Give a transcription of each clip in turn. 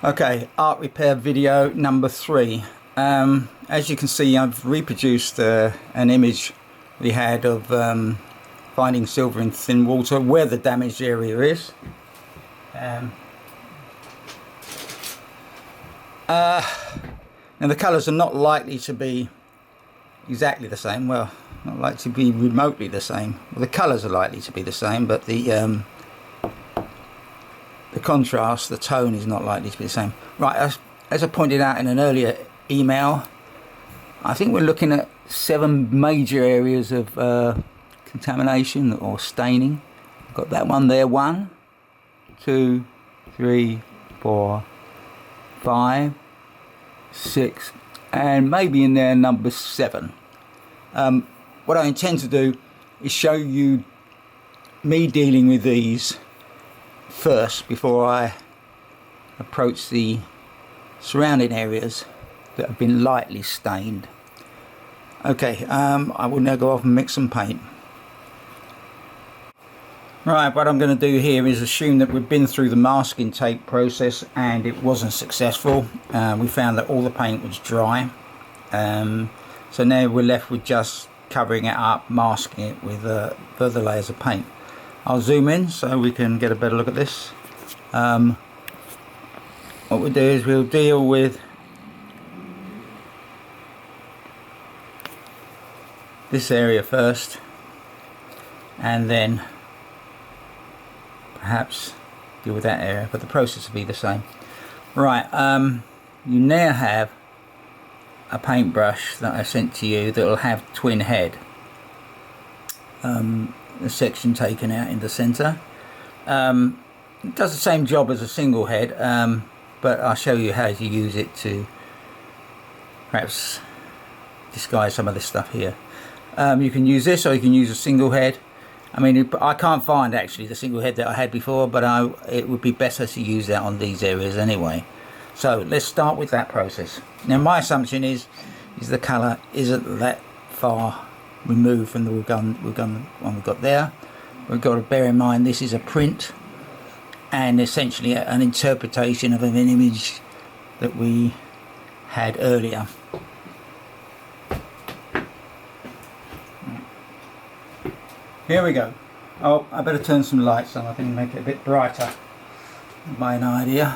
Okay, art repair video number 3. As you can see, I've reproduced an image we had of finding silver in thin water where the damaged area is. Now the colours are not likely to be exactly the same. Well, not likely to be remotely the same. Well, the colours are likely to be the same, but the contrast, the tone is not likely to be the same. Right, as I pointed out in an earlier email, I think we're looking at 7 major areas of contamination or staining. Got that one there, 1, 2, 3, 4, 5, 6, and maybe in there number 7. What I intend to do is show you me dealing with these first before I approach the surrounding areas that have been lightly stained. Okay, I will now go off and mix some paint. Right, what I'm going to do here is assume that we've been through the masking tape process and it wasn't successful. We found that all the paint was dry, so now we're left with just covering it up, masking it with further layers of paint. I'll zoom in so we can get a better look at this. What we'll do is we'll deal with this area first, and then perhaps deal with that area, but the process will be the same. Right, you now have a paintbrush that I sent to you that will have twin head. The section taken out in the center. It does the same job as a single head, but I'll show you how to use it to perhaps disguise some of this stuff here. You can use this, or you can use a single head. I mean, I can't find actually the single head that I had before, but it would be better to use that on these areas anyway. So let's start with that process. Now my assumption is the colour isn't that far removed from the one we've got there. We've got to bear in mind this is a print and essentially an interpretation of an image that we had earlier. Here we go. Oh, I better turn some lights on, I think, make it a bit brighter. By an idea.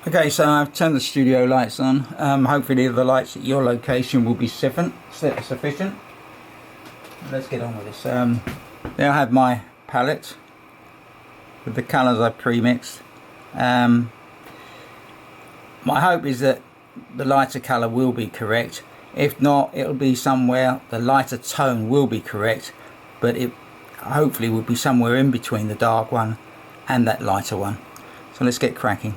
Okay, so I've turned the studio lights on. Hopefully the lights at your location will be sufficient. Let's get on with this. There I have my palette with the colours I've pre-mixed. My hope is that the lighter colour will be correct. If not, it'll be somewhere, the lighter tone will be correct, but it hopefully will be somewhere in between the dark one and that lighter one. So let's get cracking.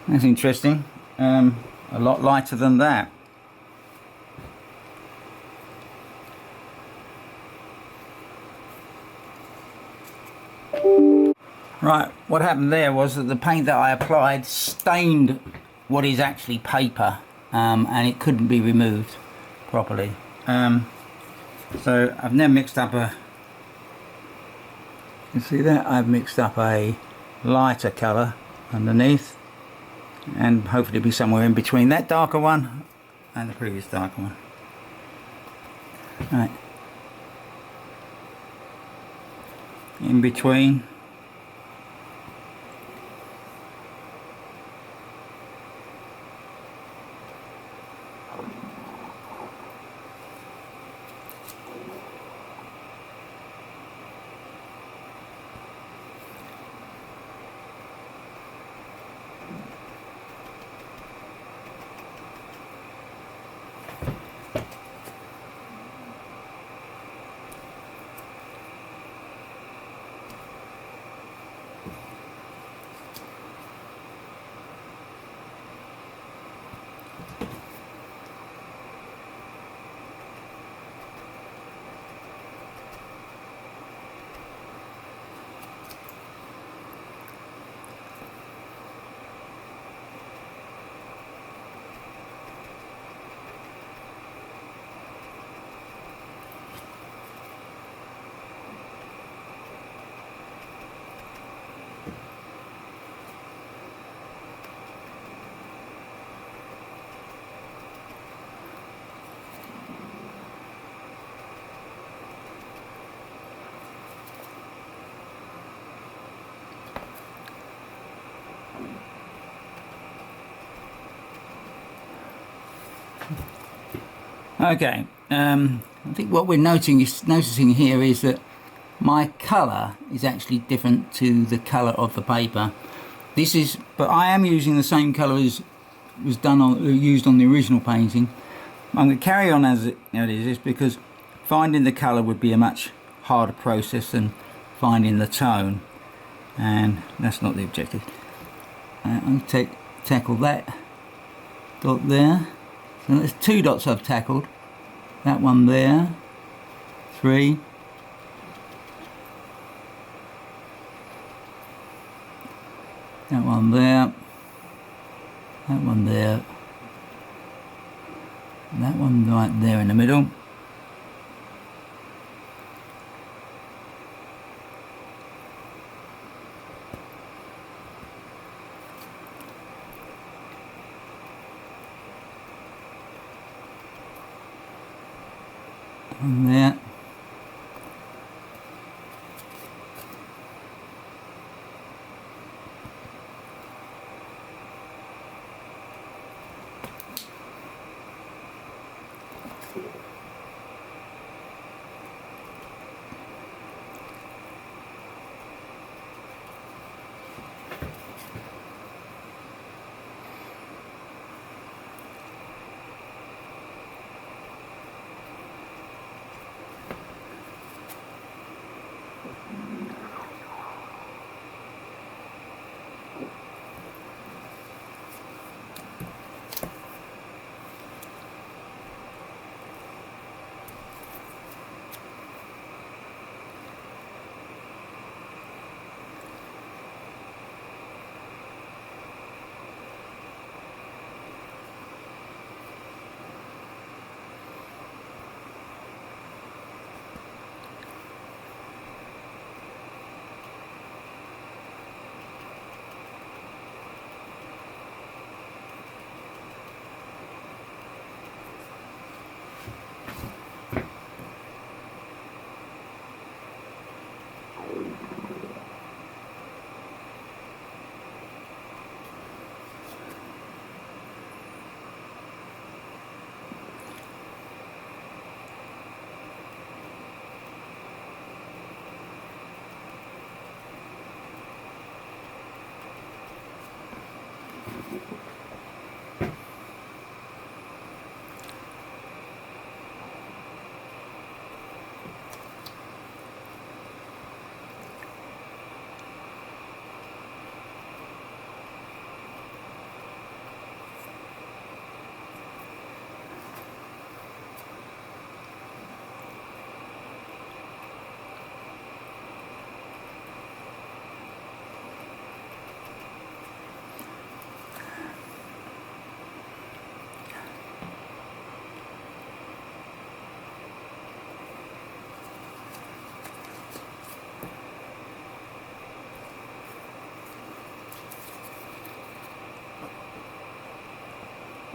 That's interesting. A lot lighter than that. Right, what happened there was that the paint that I applied stained what is actually paper, and it couldn't be removed properly. So I've now mixed up you see that? I've mixed up a lighter colour underneath, and hopefully it'll be somewhere in between that darker one and the previous darker one. Right, in between. Okay, I think what we're noticing here is that my colour is actually different to the colour of the paper. But I am using the same colour as was used on the original painting. I'm going to carry on as it is, because finding the colour would be a much harder process than finding the tone, and that's not the objective. I'm going to tackle that dot there. So there's 2 dots I've tackled. That one there, 3. That one there. That one there. That one right there in the middle. And there.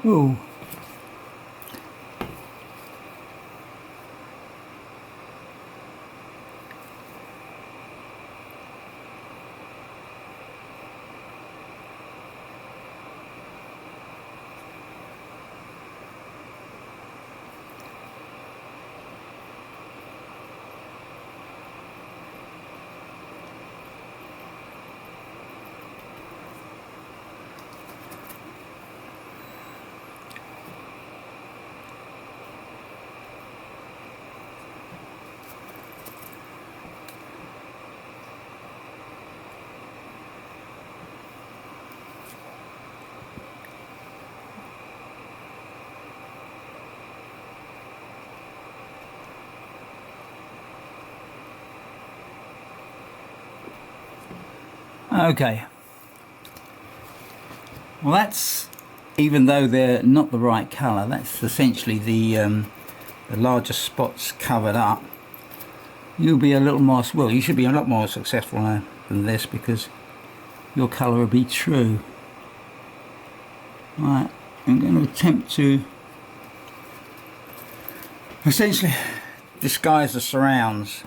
Oh. Okay. Well, that's, even though they're not the right colour, that's essentially the larger spots covered up. You'll be a little more, well, you should be a lot more successful now than this, because your colour will be true. Right, I'm going to attempt to essentially disguise the surrounds.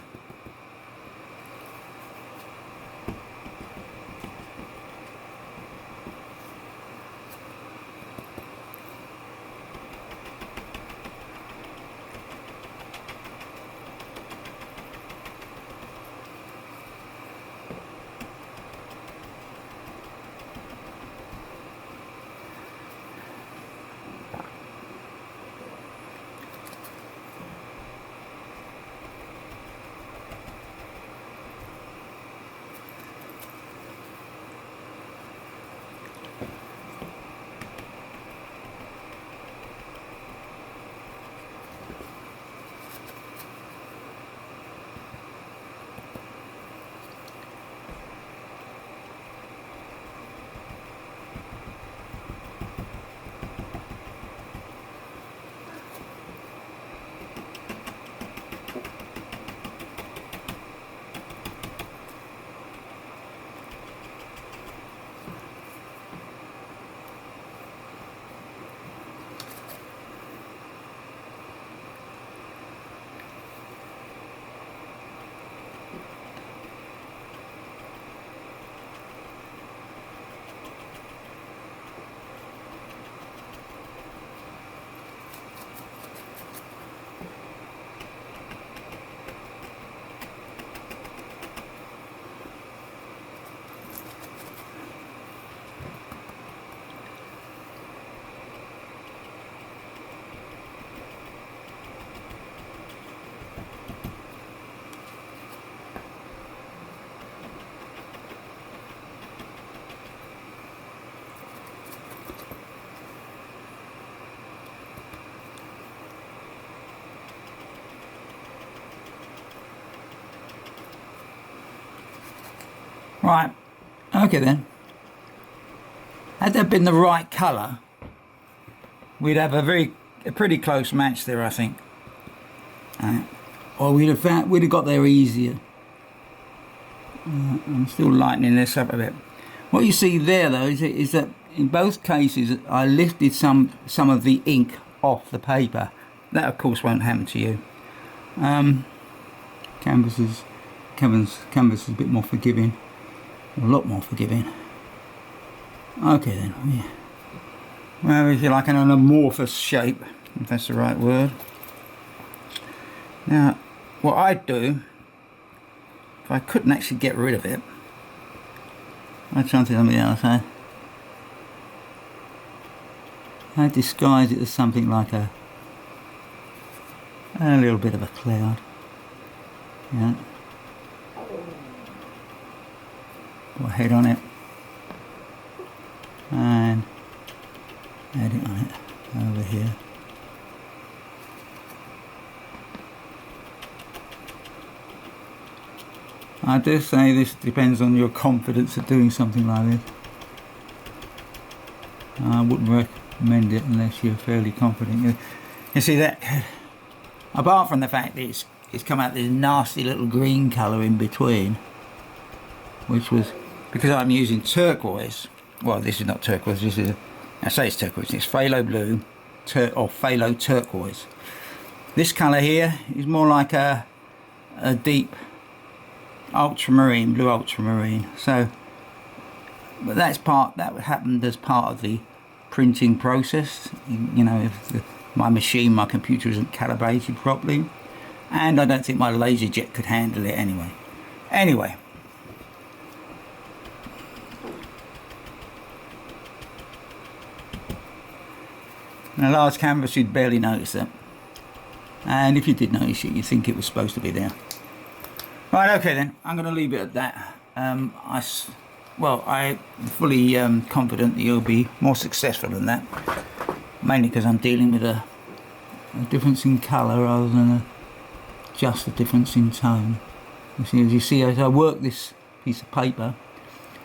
Right, okay then. Had that been the right colour, we'd have a pretty close match there, I think. Or we'd have got there easier. I'm still lightening this up a bit. What you see there though is that in both cases I lifted some of the ink off the paper. That of course won't happen to you. Canvas is a bit more forgiving, a lot more forgiving. Okay then, yeah. Well, if you like an amorphous shape, if that's the right word. Now, what I'd do, if I couldn't actually get rid of it, I'd try something else. I'd disguise it as something like a little bit of a cloud. Yeah. Put a head on it and add it on it over here. I do say this depends on your confidence at doing something like this. I wouldn't recommend it unless you're fairly confident. You see that, apart from the fact that it's come out this nasty little green colour in between, which was because I'm using turquoise. Well, this is not turquoise, this is, I say it's turquoise, it's phthalo blue or phthalo turquoise. This colour here is more like a deep ultramarine, blue ultramarine. So, but that happened as part of the printing process. You know, if my computer isn't calibrated properly, and I don't think my laser jet could handle it anyway. Anyway, in a large canvas you'd barely notice it, and if you did notice it, you'd think it was supposed to be there. Right, okay then, I'm going to leave it at that. I'm fully confident that you'll be more successful than that, mainly because I'm dealing with a difference in colour rather than just a difference in tone. As you see, as I work this piece of paper,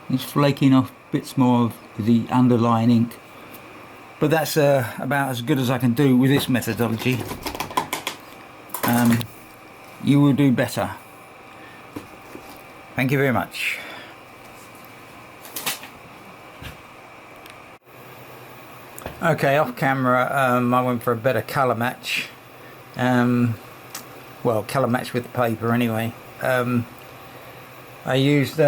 it's flaking off bits more of the underlying ink, but that's about as good as I can do with this methodology. You will do better. Thank you very much. Okay, off camera, I went for a better colour match. Well, colour match with the paper anyway. I used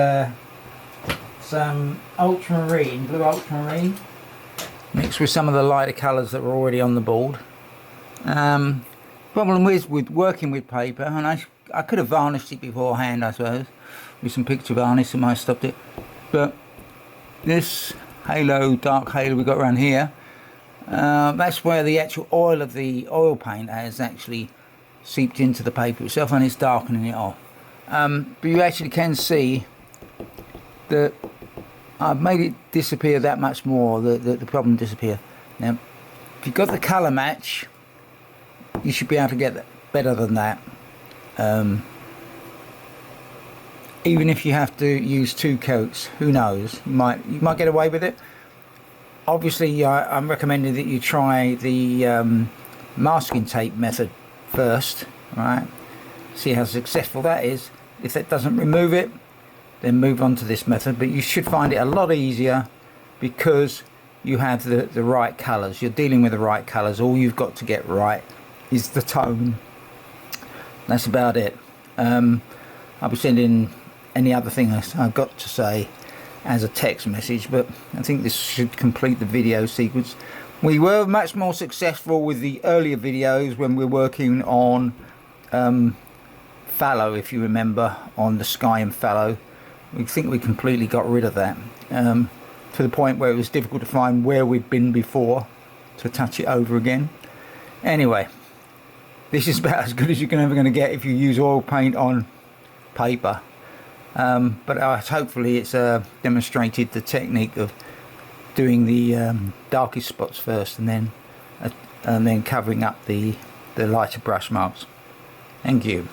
some ultramarine, blue ultramarine, mixed with some of the lighter colours that were already on the board. Problem is with working with paper, and I could have varnished it beforehand, I suppose, with some picture varnish, and I stopped it. But this halo, dark halo we got around here, that's where the actual oil of the oil paint has actually seeped into the paper itself, and it's darkening it off. But you actually can see that I've made it disappear that much more, the problem disappear. Now, if you've got the colour match, you should be able to get better than that. Even if you have to use 2 coats, who knows, you might get away with it. Obviously, I'm recommending that you try the masking tape method first, right? See how successful that is. If that doesn't remove it, then move on to this method. But you should find it a lot easier because you have the right colours. You're dealing with the right colours. All you've got to get right is the tone. That's about it. I'll be sending any other thing I've got to say as a text message, but I think this should complete the video sequence. We were much more successful with the earlier videos when we were working on fallow, if you remember, on the sky and fallow. We think we completely got rid of that, to the point where it was difficult to find where we'd been before to touch it over again. Anyway, this is about as good as you're ever going to get if you use oil paint on paper. But hopefully it's demonstrated the technique of doing the darkest spots first and then covering up the lighter brush marks. Thank you.